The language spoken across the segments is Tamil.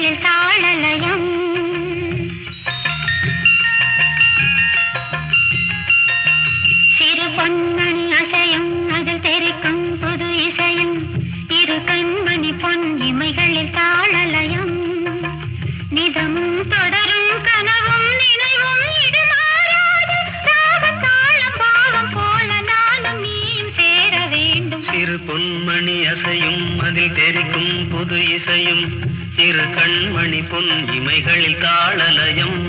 இமைகளில் தாளலயம். சிறு பொன்மணி அசையும் அதில் தெரிக்கும் புது இசையும் இரு கண்மணி பொன் இமைகளில் தாளலயம். நிதமும் தொடரும் கனவும் நினைவும் இடுமாறாது ராகம் தாளம் பாவம் போல நானும் நீயும் சேர வேண்டும். சிறு பொன்மணி அசையும் அதில் தெரிக்கும் புது இசையும் இரு கண்மணி பொன் இமைகளில் தாளலயம்.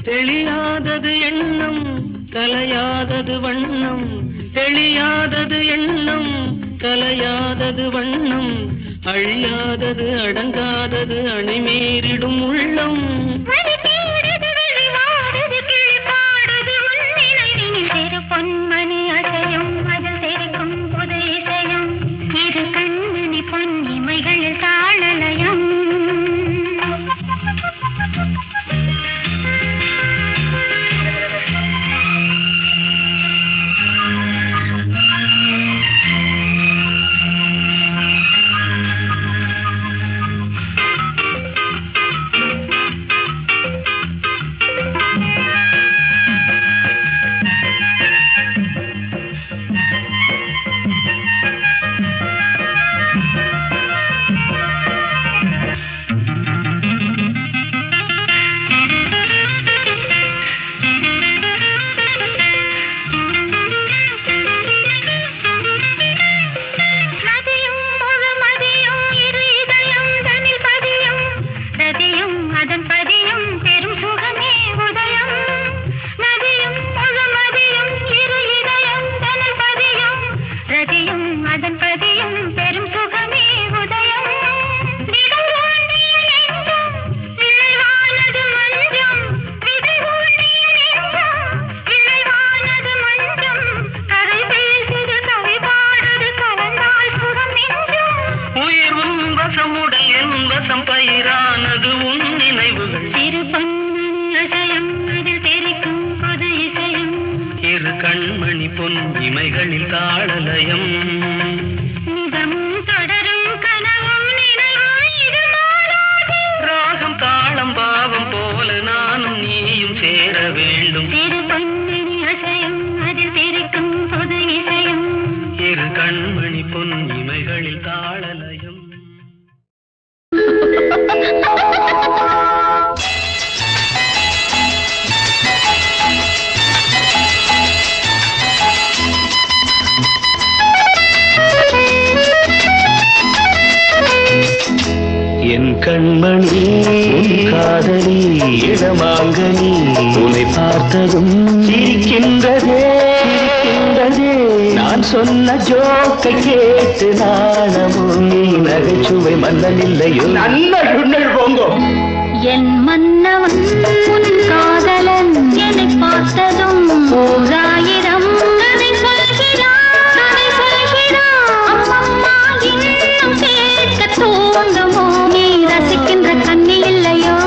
தெளியாதது எண்ணம் கலையாதது வண்ணம், தெளியாதது எண்ணம் கலையாதது வண்ணம், அழியாதது அடங்காதது அணிமீறிடும் உள்ளம். பொன்மணி அசையும் அதில் தெரிக்கும் புது இசையும் இரு கண்மணி பொன் இமைகளில் தாளலயம். பயிரானது உன் நினைவுகள் இரு பொன்மணி அசையும் அதில் தெரிக்கும் புது இசையும் இரு கண்மணி பொன் இமைகளில் தாளலயம். நிதமும் தொடரும் கனவும் நினைவும் இடுமாறாது ராகம் தாளம் பாவம் போல நானும் நீயும் சேர வேண்டும். இரு பொன்மணி அசையும் அதில் தெரிக்கும் புது இசையும் இரு கண்மணி பொன் இமைகளில் தாளலயம். என் கண்மணி காதலி இடமாங்கனி உன்னை பார்த்ததும் சிரிக்கின்றதே சிரிக்கின்றதே. நான் சொன்ன ஜோக்கை கேட்டு நாணமும் நீ நகைச்சுவை மன்னனில்லையோ. நல்ல போங்கோ. என் மன்னவன் உன் காதலன் என்னை பார்த்ததும் ஓராயிரம் கதை சொல்கிறான் கதை சொல்கிறான். அம்மம்மா இன்னும் கேட்க தூண்டுமோ நீ ரசிக்கின்ற கண்ணி இல்லையோ.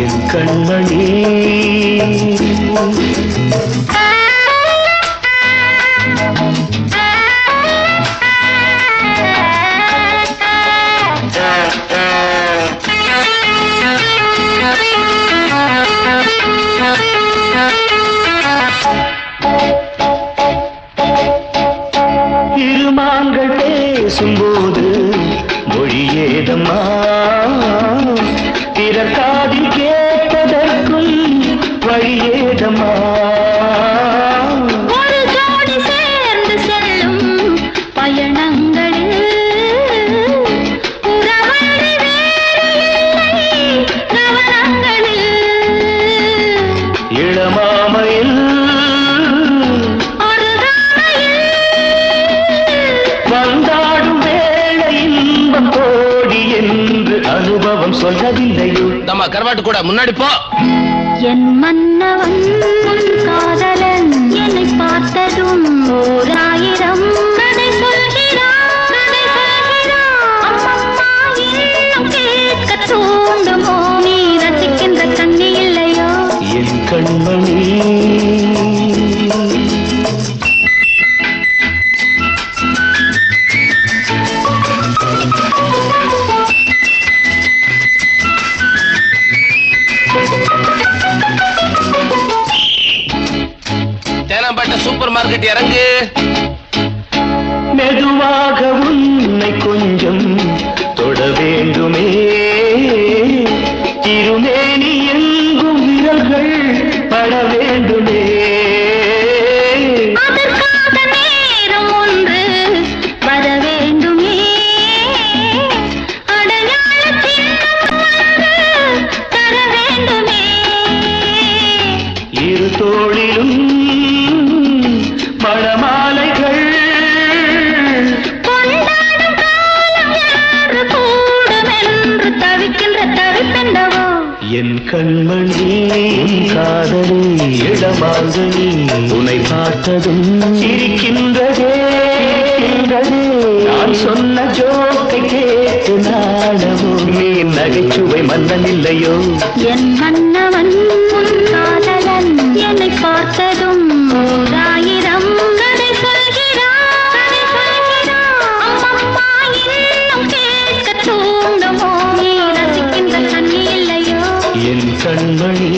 என் கண்மணி இருமாங்கள் பேசும்போது மொழி ஏதம்மா பிறக்காதில் கே வழியேதம்மா ஒரு ஜோடி சேர்ந்து செல்லும் பயணங்களில் உறவழி வேறு இல்லை கவனங்களில் இளமாமையில் ஒரு தாமையில் வந்தாடும் வேளை இன்பம் கோடி என்று அனுபவம் சொல்லவில்லையோ நம்ம கருவாட்டு கூட முன்னாடி போ. என் மன்னவன் உன் காதலன் என்னை பார்த்ததும் ஓர் ஆயிரம் கதை சொல்கிறான் அம்மம்மா இன்னும் கேட்க தூண்டுமோ நீ ரசிக்கின்ற கண்ணி இல்லையோ என் கண்மணி தேனாம்பேட்டை சூப்பர் மார்க்கெட் இறங்கு. மெதுவாக உன்னை கொஞ்சம் தொட வேண்டுமே திருமேனி எங்கும் விரல்கள் பட வேண்டுமே அதற்காக நேரம் ஒன்று வர வேண்டுமே அடையாள சின்னம் ஒன்று தர வேண்டுமே இரு தோளிலும் மணமாலைகள் கொண்டாடும் காலம் யாரு கூடுமென்று தவிக்கின்ற தவிப்பெண்டவோ என் கண்மணி உன் காதலி இடமாங்கனி உன்னை பார்த்ததும் சிரிக்கின்றதே நான் சொன்ன ஜோக்கை கேட்டு நாடவோ நீ நகைச்சுவை மன்னன் இல்லையோ என் மன்னவன் உன் காதலன் என்னை பார்த்ததும் ஓர் ஆயிரம் கதை சொல்கிறான் அம்மம்மா இன்னும் கேட்க தூண்டுமோ நீ ரசிக்கின்ற கண்ணி இல்லையோ என் கண்மணி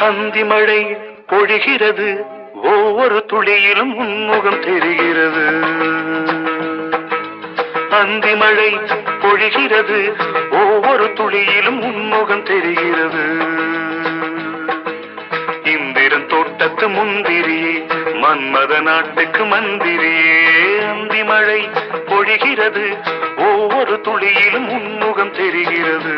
அந்தி மழை பொழிகிறது ஒவ்வொரு துளியிலும் உன்முகம் தெரிகிறது அந்தி மழை பொழிகிறது ஒவ்வொரு துளியிலும் உன்முகம் தெரிகிறது இந்திரன் தோட்டத்து முந்திரியே மன்மத நாட்டுக்கு மந்திரியே அந்தி மழை பொழிகிறது ஒவ்வொரு துளியிலும் உன்முகம் தெரிகிறது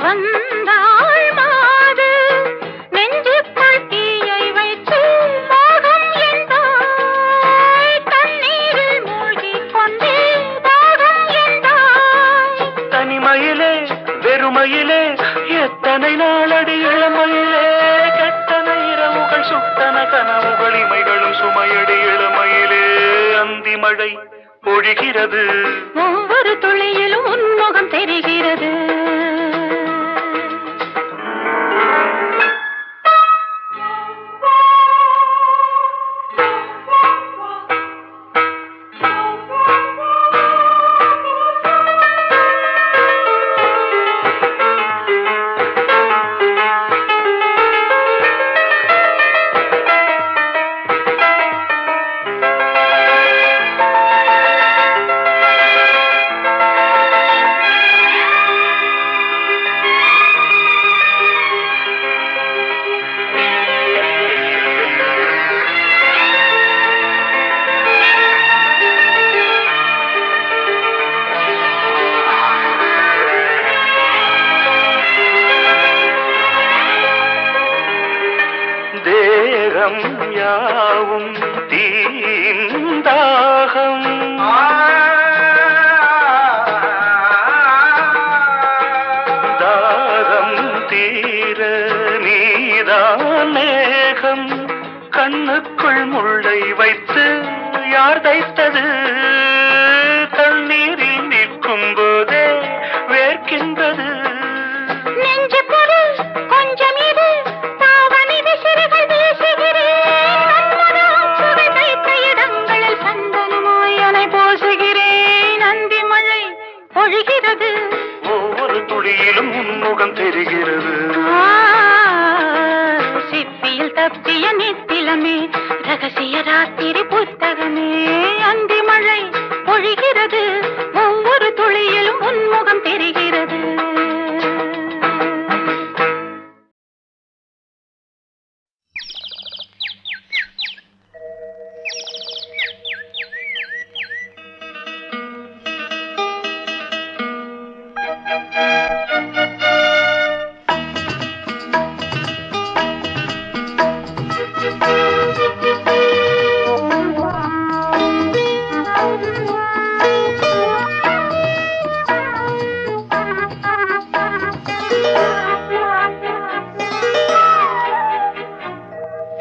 வந்தாள் மாது நெஞ்சுக்குள் தீயை வைத்து மழை பொழிகிறது. ஒவ்வொரு துளியிலும் உன்முகம் தெரிகிறது. தேகம் யாவும் தீந்தாகம் தாகம் தீர நீதான் மேகம். கண்ணுக்குள் முள்ளை வைத்து யார் தைத்தது? தண்ணீரில் நிற்கும் போதே வேர்க்கின்றது. நெஞ்சு பொருள் கொஞ்சம் இது தாவணி விசிறிகள் வீசுகிறேன். சுவை தைத்த இடங்களில் சந்தனமாய் அலை போசுகிறேன். அந்தி மழை பொழிகிறது. ஒவ்வொரு துளியிலும் உன்முகம் தெரிகிறது. சிப்பியில் தப்பிய நித்திலமே ரகசிய ராத்திரி புத்தகமே. அந்தி மழை பொழிகிறது. ஒவ்வொரு துளியிலும் உன்முகம் தெரிகிறது.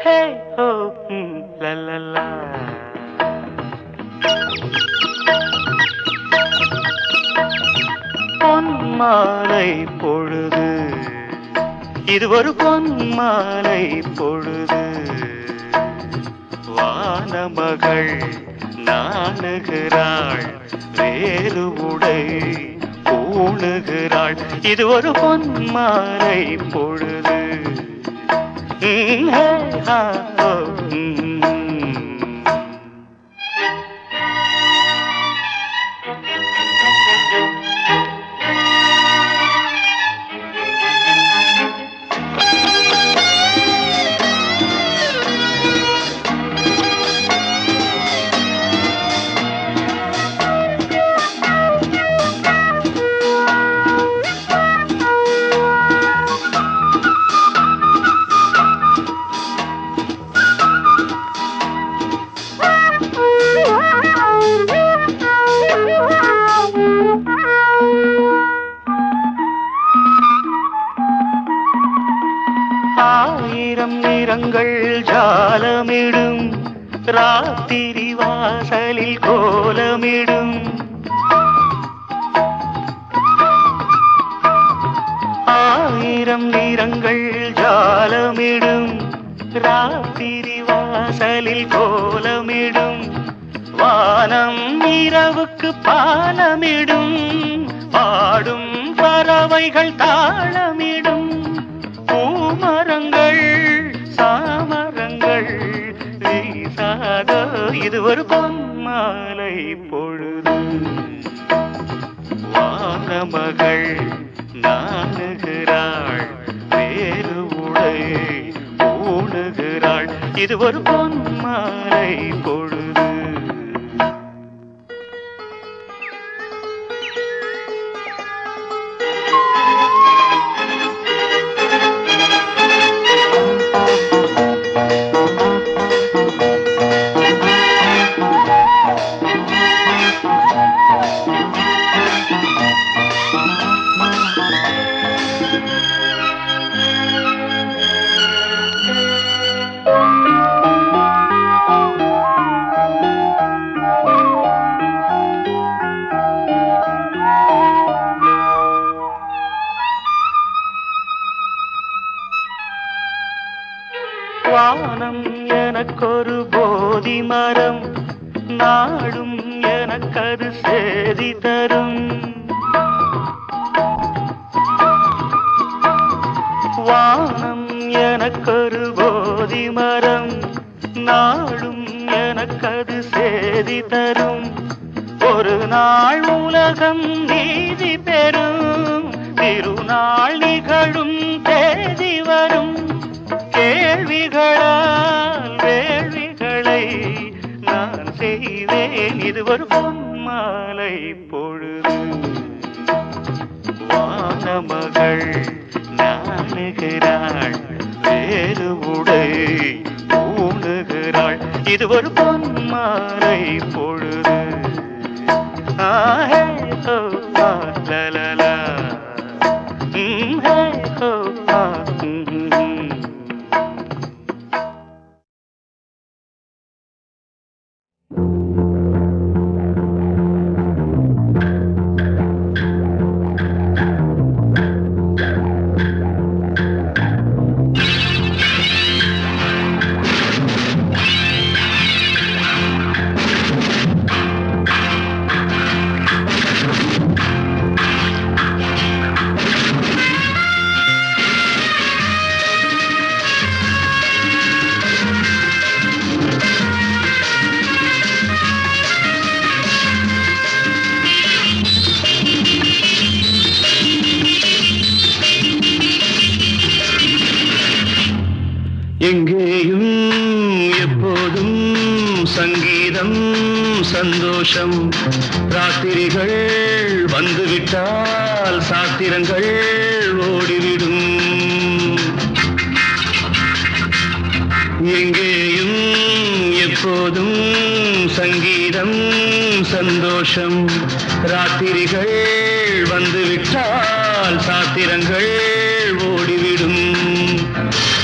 Hey ho, la la la. பொன்மாலை பொழுது, இது ஒரு பொன்மாலை பொழுது. வானமகள் நாணுகிறாள், வேறு உடை பூணுகிறாள். இது ஒரு பொன்மாலை பொழுது. ஆயிரம் நிறங்கள் ஜாலமிடும், ராத்திரி வாசலில் கோலமிடும். ஆயிரம் நிறங்கள் ஜாலமிடும், ராத்திரி வாசலில் கோலமிடும். வானம் இரவுக்கு பாலமிடும், பாடும் பறவைகள் தாளமிடும். பூமரங்கள் சாமரங்கள் வீசாதோ, இது ஒரு பொன்மாலை பொழுது. வானமகள் நாணுகிறாள், வேறு உடை பூணுகிறாள். இது ஒரு பொன்மாலை பொழுது. எனக்கொரு போதி மரம் நாடும் எனக்கது சேதி தரும் வானம் எனக்கொரு போதி மரம் நாடும் எனக்கது சேதி தரும் ஒரு நாள் உலகம் நீதி பெறும் திருநாள் நிகழும் தேதி வரும் கேள்விகளால் வேள்விகளை நான் செய்வேன் இது ஒரு பொன்மாலை பொழுது வானமகள் நாணுகிறாள் வேறு உடை ஊணுகிறாள் இது ஒரு பொன்மாலை பொழுது ஆஹே ஓ லலலா ஹே ஓ எங்கேயும் எப்போதும் சங்கீதம் சந்தோஷம் ராத்திரிகள் வந்துவிட்டால் சாத்திரங்கள் ஓடிவிடும் எங்கேயும் எப்போதும் சங்கீதம் சந்தோஷம் ராத்திரிகள் வந்துவிட்டால் சாத்திரங்கள் ஓடிவிடும்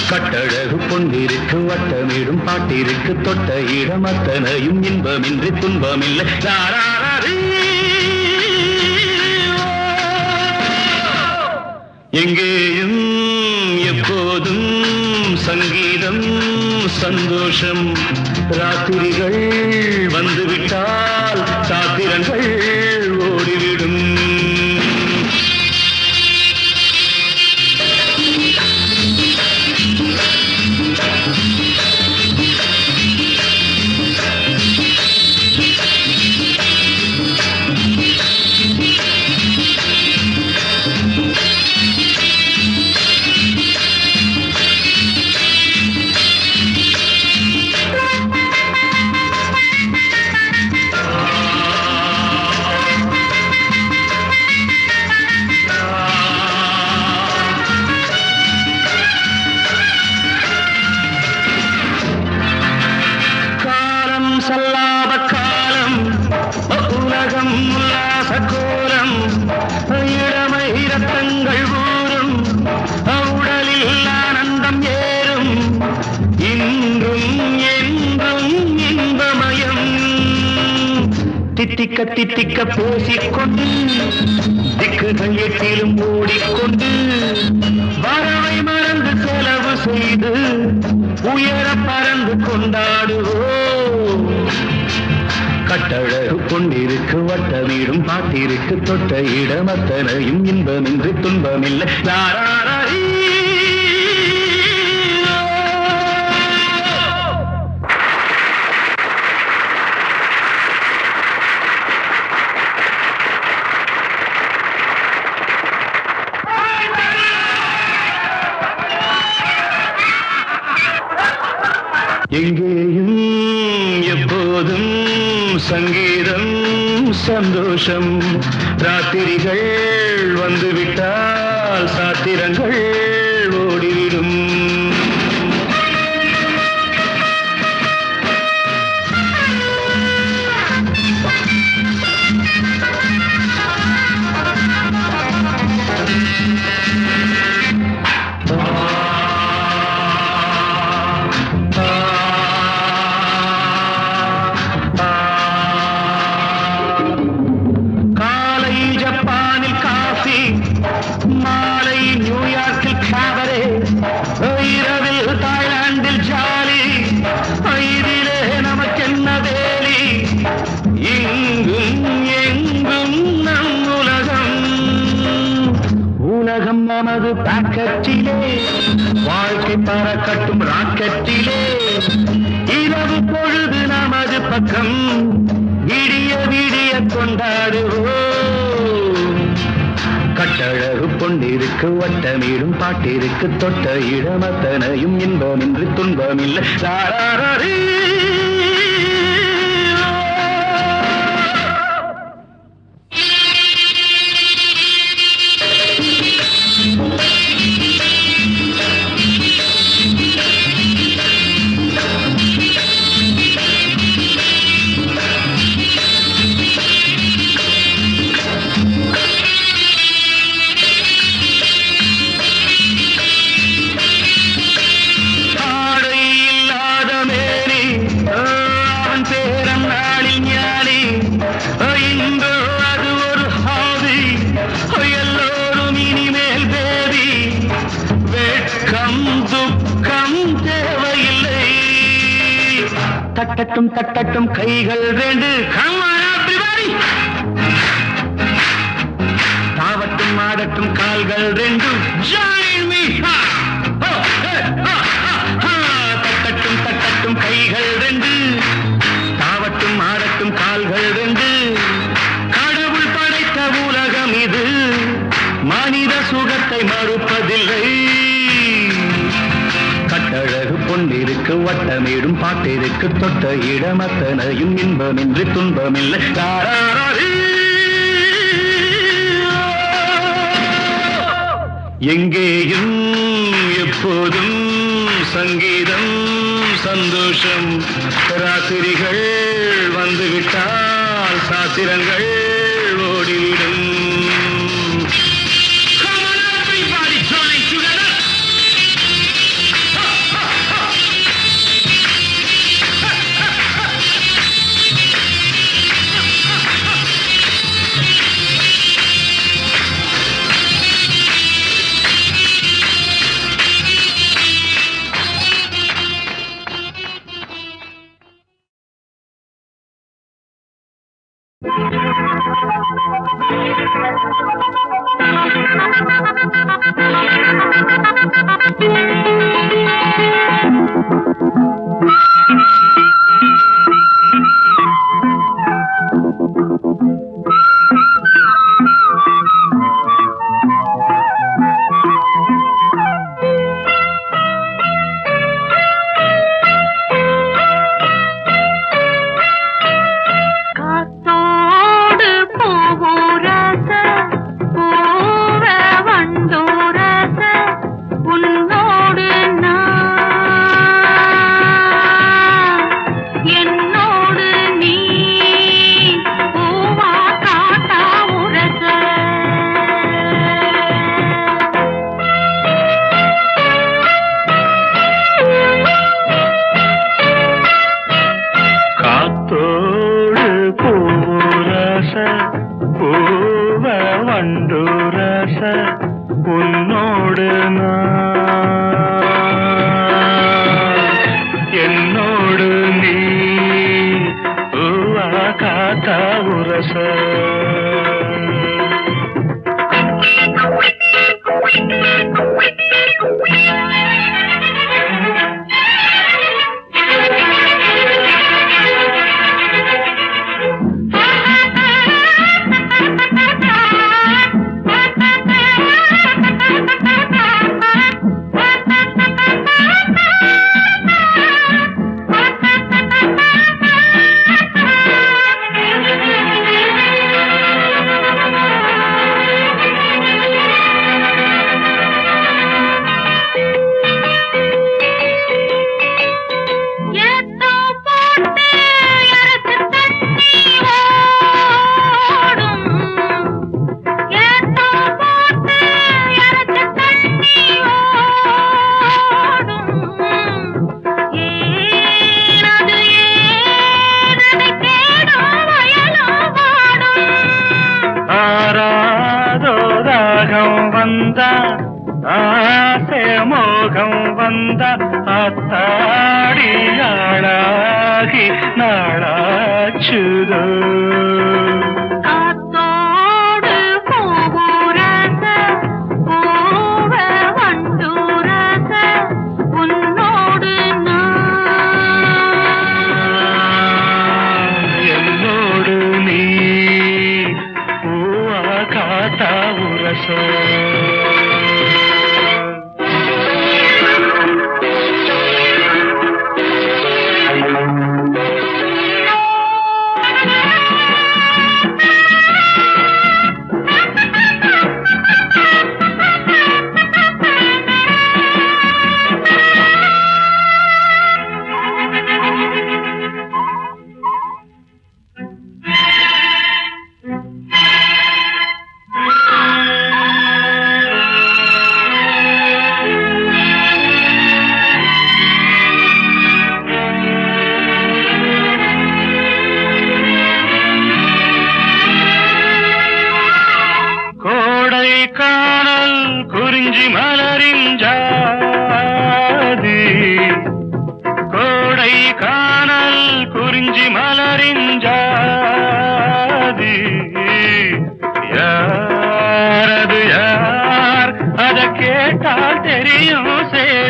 கட்டழகு பொன்னிருக்கு வட்டமிடும் பாட்டிற்கு தொட்ட இடம் அத்தனையும் இன்பமின்றி துன்பமில்லை எங்கேயும் எப்போதும் சங்கீதம் சந்தோஷம் ராத்திரிகள் வந்துவிட்டால் சாத்திரங்கள் ஓடிவிடும் தித்திக்க தித்திக்க பேசிக்கொண்டு திக்குகள் எட்டிலும் ஓடிக்கொண்டு வரவை மறந்து செலவு செய்து உயர பறந்து கொண்டாடுவோம் கட்டழகு கொண்டிருக்கு வட்டமிடும் பாட்டிற்கு தொட்ட இடம் அத்தனையும் இன்பமின்றி துன்பமில்லை யாராரி எங்கேயும் எப்போதும் சங்கீதம் சந்தோஷம் ராத்திரிகள் வந்துவிட்டால் சாத்திரங்கள் ஓடிவிடும் மாலை நியூயார்க்கில் காவரே இரவில் ஒரு பாக்கெட்டிலே வாழ்க்கை பறக்கட்டும் ராக்கெட்டிலே இரவு பொழுது நமது பக்கம் விடிய விடிய கொண்டாடுவோம் கட்டழகு பொன்னிருக்கு வட்டமீடும் பாட்டிற்கு தொட்ட இடமத்தனையும் இன்பமின்றி துன்பமில்லை தாராரீ தட்டட்டும் தட்டட்டும் கைகள் ரெண்டு தாவட்டும் ஆடட்டும் கால்கள் ரெண்டு தட்டட்டும் தட்டட்டும் கைகள் ரெண்டு தாவட்டும் ஆடட்டும் கால்கள் ரெண்டு கடவுள் படைத்த உலகம் இது மனித சுகத்தை மறுப்பதில்லை கட்டழகு பொன்னிருக்கு வட்டமீடும் பாட்டிற்கு தொட்ட இடமத்தனையும் இன்பமின்றி துன்பமில்லை எங்கேயும் எப்போதும் சங்கீதம் சந்தோஷம் ராத்திரிகள் வந்துவிட்டால் சாத்திரங்கள் ஓடிவிடும் ஆசை மோகம் வந்த அத்தாடியாளாகி நாளாச்சுதோ காத்தோடு பூவுரச பூவ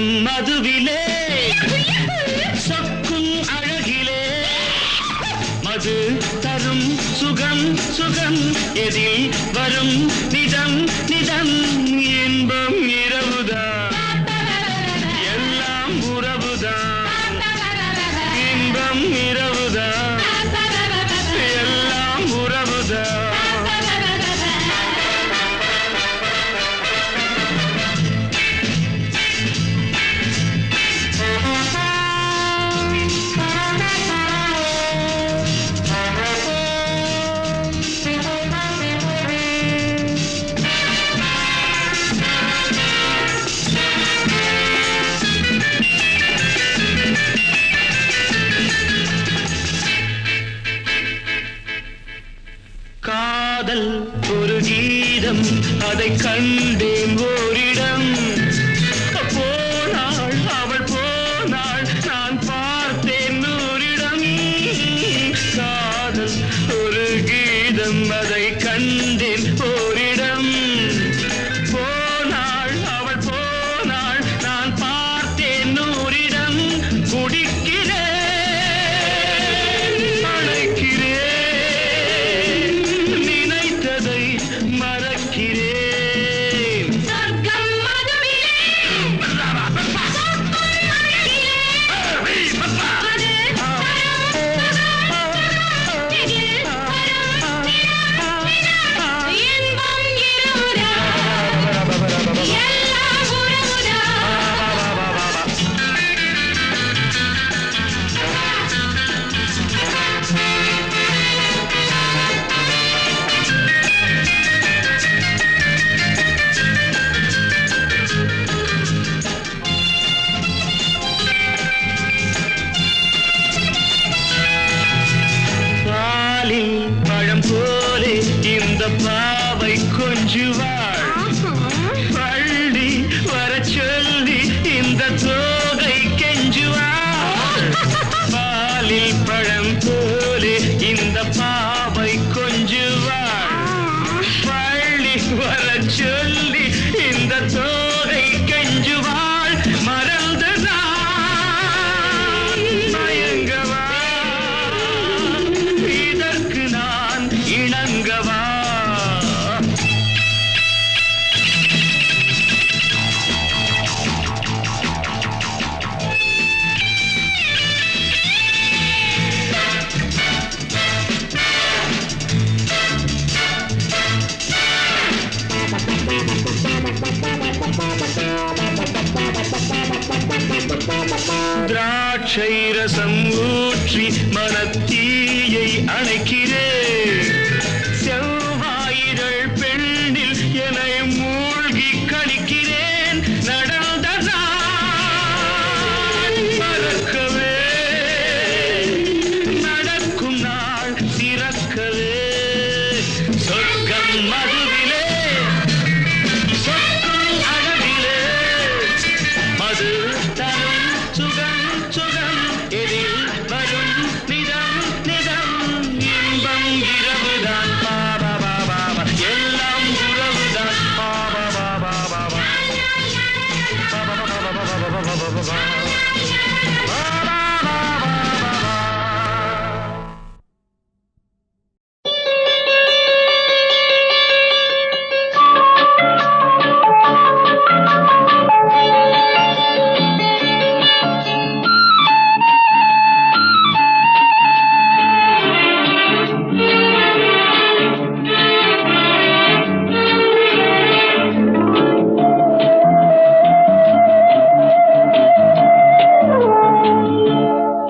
சொர்க்கம் மதுவிலே சொக்கும் அழகிலே மது தரும் சுகம் சுகம் எதில் வரும் நிதம் நிதம் இன்பம் இரவுதான் எல்லாம் உறவுதான் இன்பம் இரவுதான் எல்லாம் உறவுதான் காதல் ஒரு கீதம் அதை கண்டேன் ஓரிடம் போனாள் அவள் போனாள் நான் பார்த்தேன் நூறிடம் காதல் ஒரு கீதம் அதை கண்டேன் ஓரிடம் போனாள் அவள் போனாள் நான் பார்த்தேன் நூறிடம் குடிக்கிறேன் அழைக்கிறேன் மறக்கிறேன் சொர்க்கம் மதுவிலே பழம் போலே இந்த பாவை கொஞ்சுவாள் பள்ளி வர சொல்லி இந்த தோகை கெஞ்சுவாள் பாலில் பழம் போலே இந்த பாவை கொஞ்சுவாள் பள்ளி வர சொல்லி இந்த தோகை கெஞ்சுவாள் மறந்து நான் மயங்கவா இதற்கு நான் இணங்கவா திராட்சை ரசம் ஊற்றி மனத்தீயை அணைக்கிறேன் செவ்வாயிரள் பெண்ணில் என்னை மூழ்கி கழிக்கிறேன் நடந்த நாள் மறக்கவே நடக்கும் நாள் திறக்கவே சொர்க்கம் மதுவிலே சொக்கும் அழகிலே மது தரும் சுகம் சுகம் எதில் வரும் நிதம் நிதம் இன்பம் இரவுதான் பாபா பாபா எல்லாம் உறவுதான் பாபா பாபா பாபா பாபா பாபா பாபா பாபா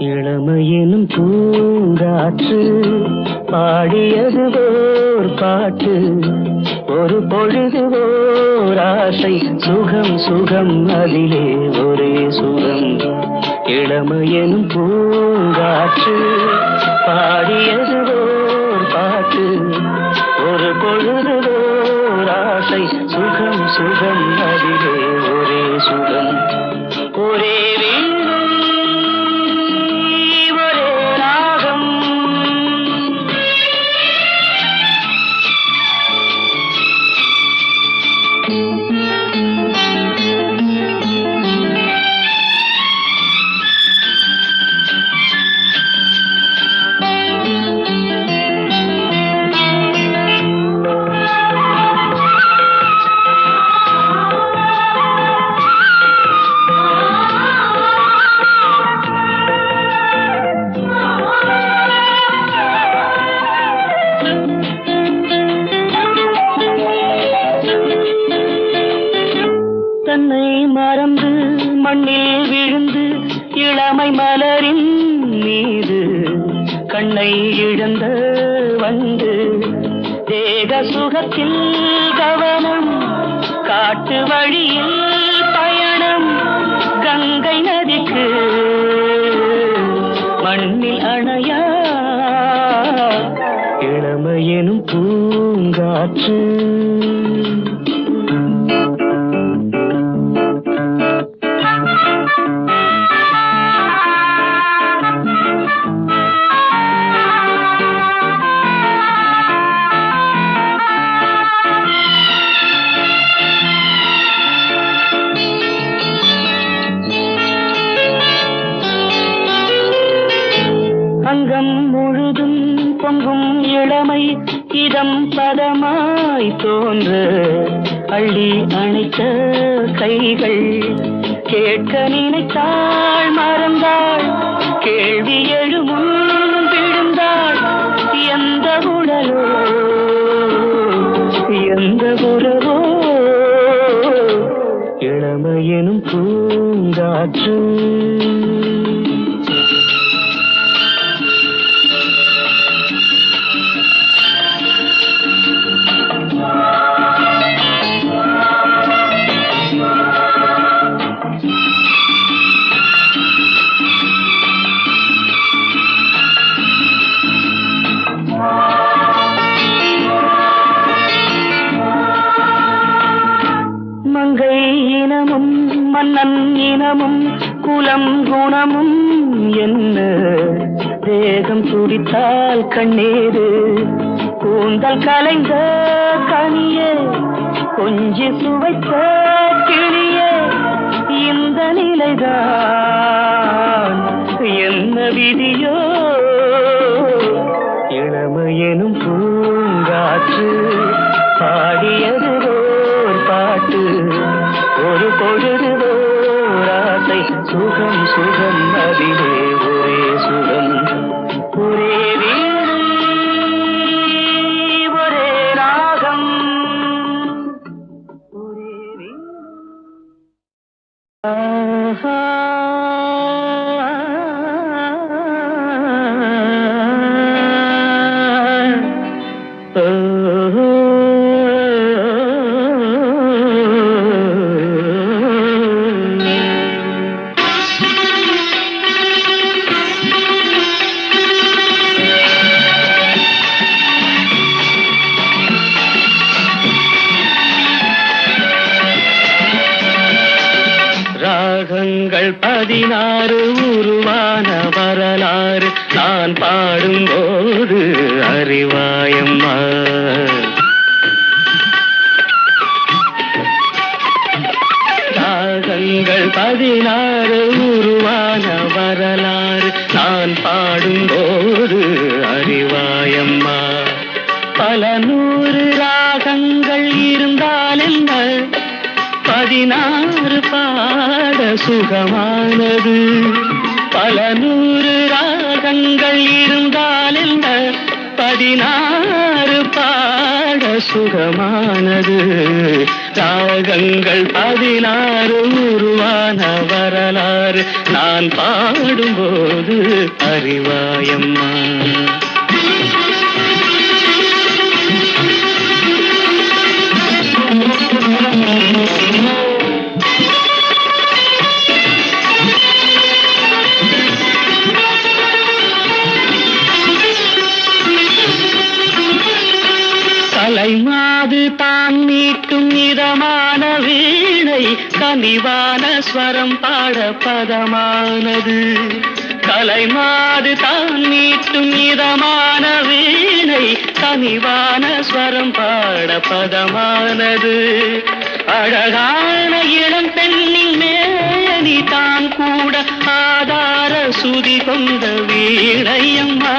இளமையெனும் பூங்காற்று பாடியது ஓர் பாட்டு ஒரு பொழுது ஓர் ஆசை சுகம் சுகம் அதிலே ஒரே சுகம் இளமையெனும் பூங்காற்று பாடியது ஓர் பாட்டு ஒரு பொழுது ஓர் ஆசை சுகம் சுகம் அதிலே ஒரே சுகம் ஒரே மீது கண்ணை இழந்த வந்து தேக சுகத்தில் கவனம் காட்டு வழியில் பயணம் கங்கை நதிக்கு மண்ணில் அணையா இளமையெனும் பூங்காற்று அங்கம் முழுதும் பொங்கும் இளமை இதம் பதமாய் தோன்ற அள்ளி அணைத்த கைகள் கேட்க நினைத்தாள் மறந்தாள் கேள்வி எழுமுன் விழுந்தாள் எந்த உடலோ எந்த உறவோ இளமையெனும் பூங்காற்று மங்கை இனமும் மன்னன் இனமும் குலம் குணமும் என்ன தேகம் துடித்தால் கண்ணீரு கூந்தல் கலைந்த கனியே கொஞ்சி சுவைத்த கிளியே இந்த நிலைதான் என்ன விதியோ இளமையெனும் பூங்காற்று பாடியது பாட்டு ஒரு பொழுது ஆசை சுகம் சுகம் அதிலே ஒரே சுகம் ஒரே வீடு ஒரே ராகம் ஒரே வீடு ஆஹா ராகங்கள் 16 உருவான வரலாறு நான் பாடும்போது அறிவாயம்மா ராகங்கள் 16 உருவான வரலாறு நான் பாடும்போது அறிவாயம்மா பல நூறு ராகங்கள் இருந்தால் என்ன 16 பாட சுகமானது பல நூறு ராகங்கள் இருந்தால் என்ன 16 பாட சுகமானது ராகங்கள் 16 உருவான வரலாறு நான் பாடும்போது அறிவாயம்மா கலைமாது தான் மீட்டும் இதமான வீணை கனிவான ஸ்வரம் பாட பதமானது கலைமாது தான் மீட்டும் இதமான வீணை கனிவான ஸ்வரம் பாட பதமானது அழகான இளம் பெண்ணின் மேனி தான் கூட ஆதார சுதி கொண்ட வீணையம்மா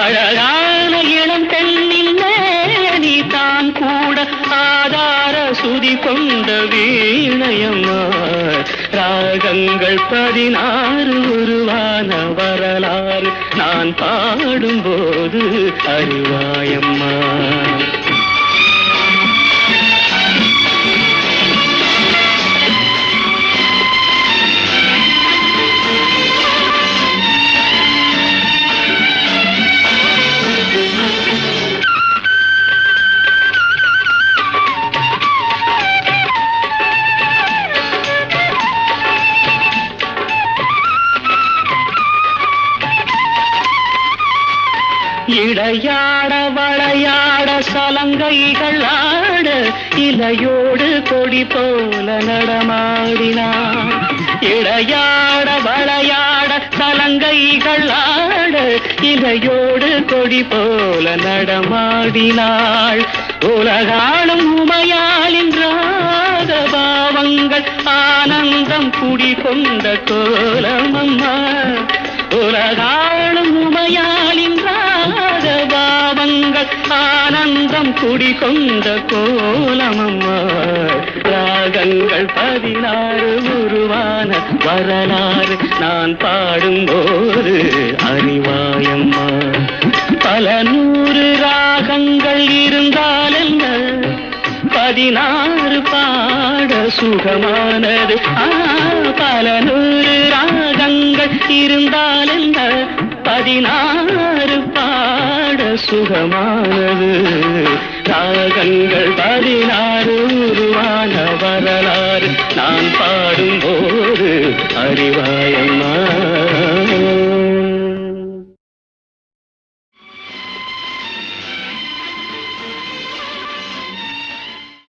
அழகான இளம் பெண்ணின் மேனி தான் கூட ஆதார சுதி கொண்ட வீணையம்மா ராகங்கள் 16 உருவான வரலாறு நான் பாடும்போது அறிவாயம்மா இடையாட வளையாட சலங்கைகள் ஆட இலையோடு கொடி போல நடமாடினான். இடையாட வளையாட சலங்கைகள் ஆட இலையோடு கொடி போல நடமாடினாள். உலகாளும் உமையாளின் ராக பாவங்கள் ஆனந்தம் குடிகொண்ட கோலமம்மா. உலகாளும் உமையாளின் ராக பாவங்கள் ஆனந்தம் குடிகொண்ட கோலமம்மா. ராகங்கள் 16 உருவான வரலாறு நான் பாடும்போது அறிவாயம்மா. பல 100 ராகங்கள் இருந்தால் என்ன 16 பாட சுகமானது. பல 100 ராகங்கள் இருந்தால் என்ன 16 பாட சுகமானது. ராகங்கள் 16 உருவான வரலாறு நான் பாடும்போது அறிவாயம்மா.